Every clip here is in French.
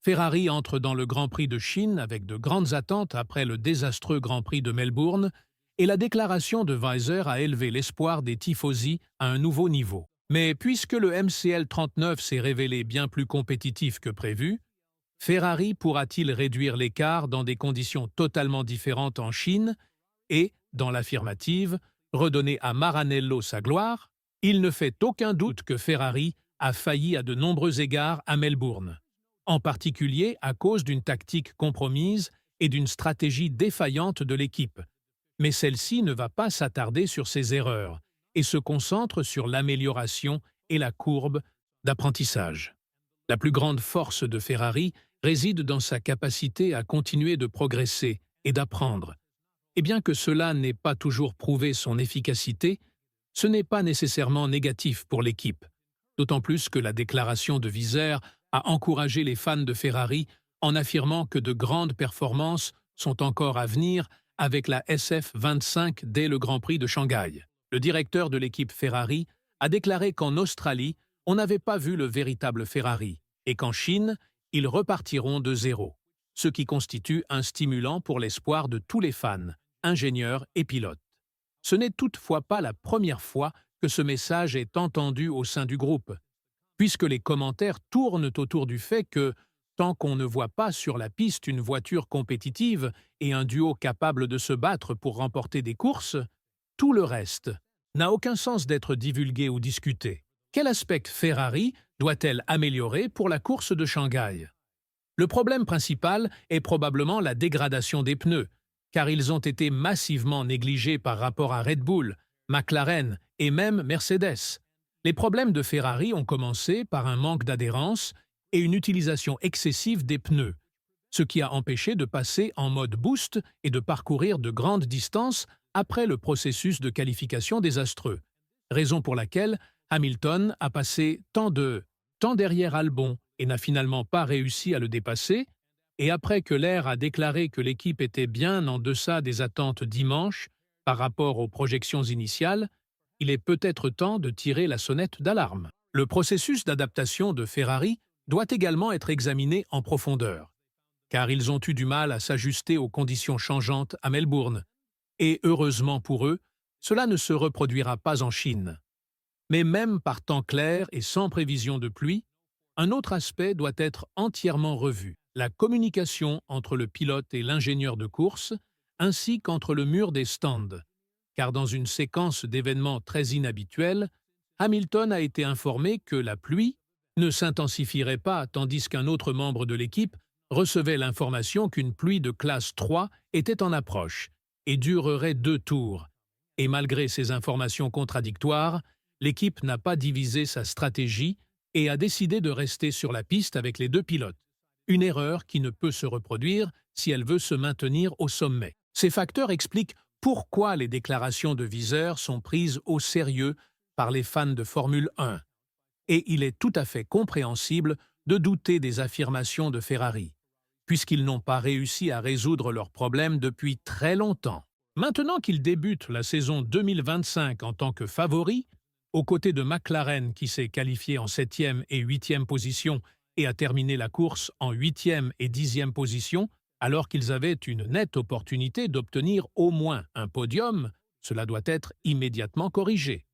Ferrari entre dans le Grand Prix de Chine avec de grandes attentes après le désastreux Grand Prix de Melbourne, et la déclaration de Weiser a élevé l'espoir des tifosi à un nouveau niveau. Mais puisque le MCL 39 s'est révélé bien plus compétitif que prévu, Ferrari pourra-t-il réduire l'écart dans des conditions totalement différentes en Chine et, dans l'affirmative, redonner à Maranello sa gloire? Il ne fait aucun doute que Ferrari a failli à de nombreux égards à Melbourne, en particulier à cause d'une tactique compromise et d'une stratégie défaillante de l'équipe. Mais celle-ci ne va pas s'attarder sur ses erreurs et se concentre sur l'amélioration et la courbe d'apprentissage. La plus grande force de Ferrari réside dans sa capacité à continuer de progresser et d'apprendre. Et bien que cela n'ait pas toujours prouvé son efficacité, ce n'est pas nécessairement négatif pour l'équipe, d'autant plus que la déclaration de Visser a encouragé les fans de Ferrari en affirmant que de grandes performances sont encore à venir avec la SF25 dès le Grand Prix de Shanghai. Le directeur de l'équipe Ferrari a déclaré qu'en Australie, on n'avait pas vu le véritable Ferrari et qu'en Chine, ils repartiront de zéro, ce qui constitue un stimulant pour l'espoir de tous les fans, ingénieurs et pilotes. Ce n'est toutefois pas la première fois que ce message est entendu au sein du groupe, puisque les commentaires tournent autour du fait que, tant qu'on ne voit pas sur la piste une voiture compétitive et un duo capable de se battre pour remporter des courses, tout le reste n'a aucun sens d'être divulgué ou discuté. Quel aspect Ferrari doit-elle améliorer pour la course de Shanghai? Le problème principal est probablement la dégradation des pneus, car ils ont été massivement négligés par rapport à Red Bull, McLaren et même Mercedes. Les problèmes de Ferrari ont commencé par un manque d'adhérence et une utilisation excessive des pneus, ce qui a empêché de passer en mode boost et de parcourir de grandes distances après le processus de qualification désastreux, raison pour laquelle Hamilton a passé tant derrière Albon et n'a finalement pas réussi à le dépasser, et après que l'air a déclaré que l'équipe était bien en deçà des attentes dimanche par rapport aux projections initiales, il est peut-être temps de tirer la sonnette d'alarme. Le processus d'adaptation de Ferrari doit également être examiné en profondeur, car ils ont eu du mal à s'ajuster aux conditions changeantes à Melbourne, et heureusement pour eux, cela ne se reproduira pas en Chine. Mais même par temps clair et sans prévision de pluie, un autre aspect doit être entièrement revu, la communication entre le pilote et l'ingénieur de course, ainsi qu'entre le mur des stands, car dans une séquence d'événements très inhabituels, Hamilton a été informé que la pluie ne s'intensifierait pas tandis qu'un autre membre de l'équipe recevait l'information qu'une pluie de classe 3 était en approche et durerait 2 tours. Et malgré ces informations contradictoires, l'équipe n'a pas divisé sa stratégie et a décidé de rester sur la piste avec les deux pilotes. Une erreur qui ne peut se reproduire si elle veut se maintenir au sommet. Ces facteurs expliquent pourquoi les déclarations de Visser sont prises au sérieux par les fans de Formule 1. Et il est tout à fait compréhensible de douter des affirmations de Ferrari, puisqu'ils n'ont pas réussi à résoudre leurs problèmes depuis très longtemps. Maintenant qu'ils débutent la saison 2025 en tant que favoris, aux côtés de McLaren qui s'est qualifié en 7e et 8e position et a terminé la course en 8e et 10e position, alors qu'ils avaient une nette opportunité d'obtenir au moins un podium, cela doit être immédiatement corrigé.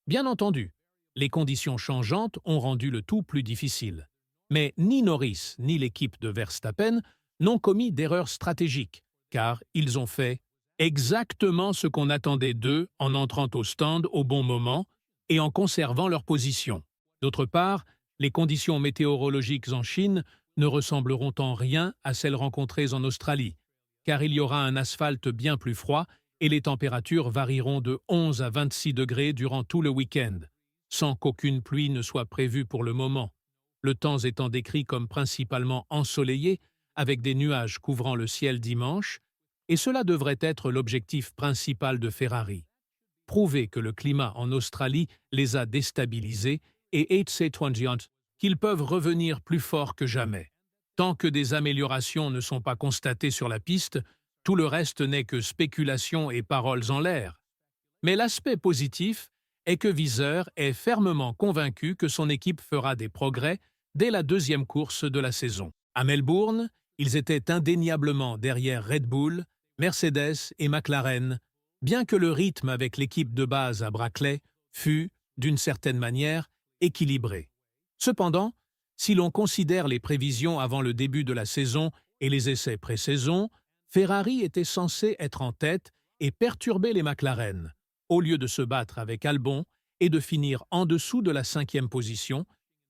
Bien entendu, les conditions changeantes ont rendu le tout plus difficile. Mais ni Norris ni l'équipe de Verstappen n'ont commis d'erreurs stratégiques, car ils ont fait exactement ce qu'on attendait d'eux en entrant au stand au bon moment et en conservant leur position. D'autre part, les conditions météorologiques en Chine ne ressembleront en rien à celles rencontrées en Australie, car il y aura un asphalte bien plus froid et les températures varieront de 11 à 26 degrés durant tout le week-end, sans qu'aucune pluie ne soit prévue pour le moment, le temps étant décrit comme principalement ensoleillé avec des nuages couvrant le ciel dimanche, et cela devrait être l'objectif principal de Ferrari. Prouver que le climat en Australie les a déstabilisés et HC20 qu'ils peuvent revenir plus forts que jamais. Tant que des améliorations ne sont pas constatées sur la piste, tout le reste n'est que spéculation et paroles en l'air. Mais l'aspect positif est que Visser est fermement convaincu que son équipe fera des progrès dès la deuxième course de la saison. À Melbourne, ils étaient indéniablement derrière Red Bull, Mercedes et McLaren, bien que le rythme avec l'équipe de base à Brackley fût, d'une certaine manière, équilibré. Cependant, si l'on considère les prévisions avant le début de la saison et les essais pré-saison, Ferrari était censé être en tête et perturber les McLaren, au lieu de se battre avec Albon et de finir en dessous de la 5e position,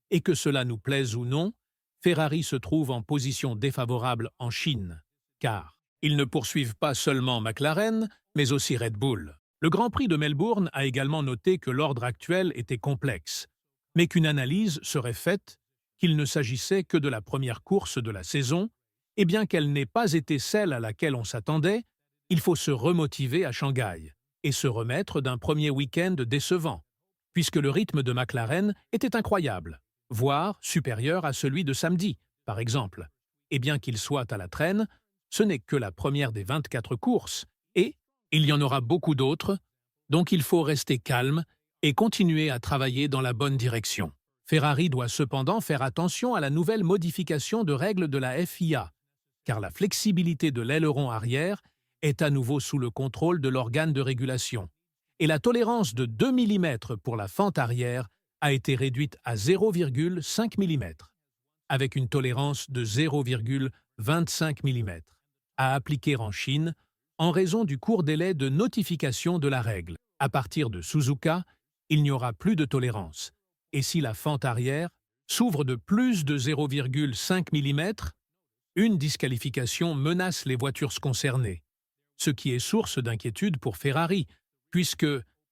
et que cela nous plaise ou non, Ferrari se trouve en position défavorable en Chine, car ils ne poursuivent pas seulement McLaren, mais aussi Red Bull. Le Grand Prix de Melbourne a également noté que l'ordre actuel était complexe, mais qu'une analyse serait faite qu'il ne s'agissait que de la première course de la saison, et bien qu'elle n'ait pas été celle à laquelle on s'attendait, il faut se remotiver à Shanghai et se remettre d'un premier week-end décevant, puisque le rythme de McLaren était incroyable, voire supérieur à celui de samedi, par exemple. Et bien qu'il soit à la traîne, ce n'est que la première des 24 courses, et il y en aura beaucoup d'autres, donc il faut rester calme et continuer à travailler dans la bonne direction. Ferrari doit cependant faire attention à la nouvelle modification de règles de la FIA, car la flexibilité de l'aileron arrière est à nouveau sous le contrôle de l'organe de régulation, et la tolérance de 2 mm pour la fente arrière a été réduite à 0,5 mm, avec une tolérance de 0,25 mm, à appliquer en Chine en raison du court délai de notification de la règle. À partir de Suzuka, il n'y aura plus de tolérance, et si la fente arrière s'ouvre de plus de 0,5 mm, une disqualification menace les voitures concernées, ce qui est source d'inquiétude pour Ferrari, puisque,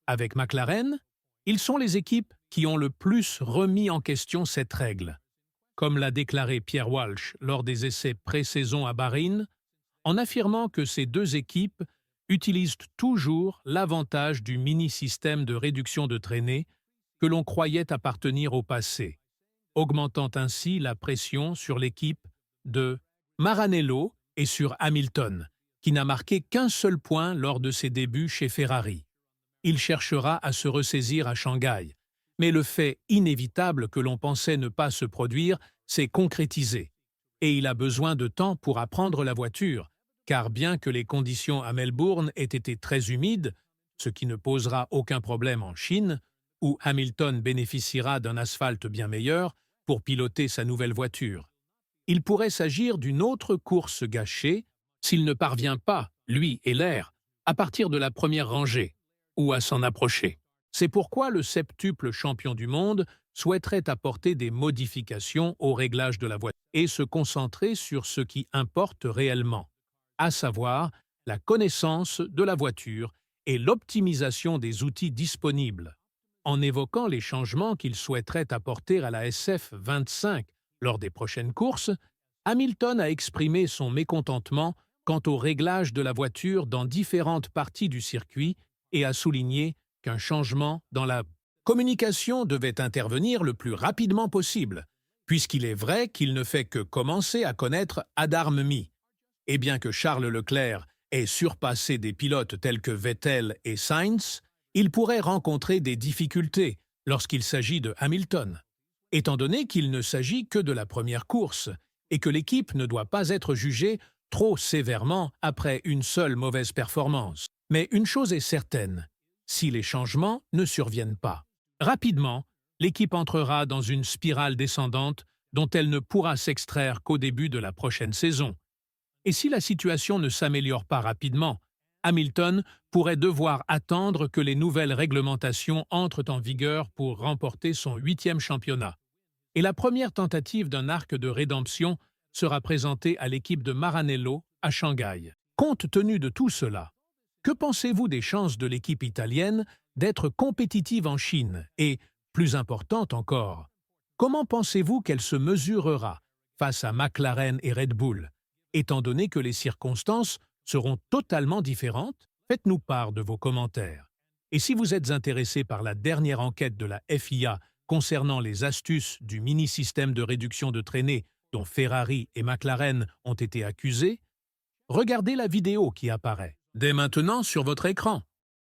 avec McLaren, ils sont les équipes qui ont le plus remis en question cette règle, comme l'a déclaré Pierre Walsh lors des essais pré-saison à Bahreïn, en affirmant que ces deux équipes utilisent toujours l'avantage du mini-système de réduction de traînée que l'on croyait appartenir au passé, augmentant ainsi la pression sur l'équipe de Maranello et sur Hamilton, qui n'a marqué qu'un seul point lors de ses débuts chez Ferrari. Il cherchera à se ressaisir à Shanghai, mais le fait inévitable que l'on pensait ne pas se produire s'est concrétisé, et il a besoin de temps pour apprendre la voiture, car bien que les conditions à Melbourne aient été très humides, ce qui ne posera aucun problème en Chine, où Hamilton bénéficiera d'un asphalte bien meilleur pour piloter sa nouvelle voiture. Il pourrait s'agir d'une autre course gâchée s'il ne parvient pas, lui et l'air, à partir de la première rangée, ou à s'en approcher. C'est pourquoi le septuple champion du monde souhaiterait apporter des modifications au réglage de la voiture et se concentrer sur ce qui importe réellement, à savoir la connaissance de la voiture et l'optimisation des outils disponibles. En évoquant les changements qu'il souhaiterait apporter à la SF25 lors des prochaines courses, Hamilton a exprimé son mécontentement quant au réglage de la voiture dans différentes parties du circuit et a souligné qu'un changement dans la communication devait intervenir le plus rapidement possible, puisqu'il est vrai qu'il ne fait que commencer à connaître Hadar Mmi. Et bien que Charles Leclerc ait surpassé des pilotes tels que Vettel et Sainz, il pourrait rencontrer des difficultés lorsqu'il s'agit de Hamilton, étant donné qu'il ne s'agit que de la première course et que l'équipe ne doit pas être jugée trop sévèrement après une seule mauvaise performance. Mais une chose est certaine, si les changements ne surviennent pas. Rapidement, l'équipe entrera dans une spirale descendante dont elle ne pourra s'extraire qu'au début de la prochaine saison. Et si la situation ne s'améliore pas rapidement, Hamilton pourrait devoir attendre que les nouvelles réglementations entrent en vigueur pour remporter son 8e championnat. Et la première tentative d'un arc de rédemption sera présentée à l'équipe de Maranello à Shanghai. Compte tenu de tout cela, que pensez-vous des chances de l'équipe italienne d'être compétitive en Chine et, plus importante encore, comment pensez-vous qu'elle se mesurera face à McLaren et Red Bull, étant donné que les circonstances seront totalement différentes? Faites-nous part de vos commentaires. Et si vous êtes intéressé par la dernière enquête de la FIA concernant les astuces du mini-système de réduction de traînée dont Ferrari et McLaren ont été accusés, regardez la vidéo qui apparaît dès maintenant sur votre écran.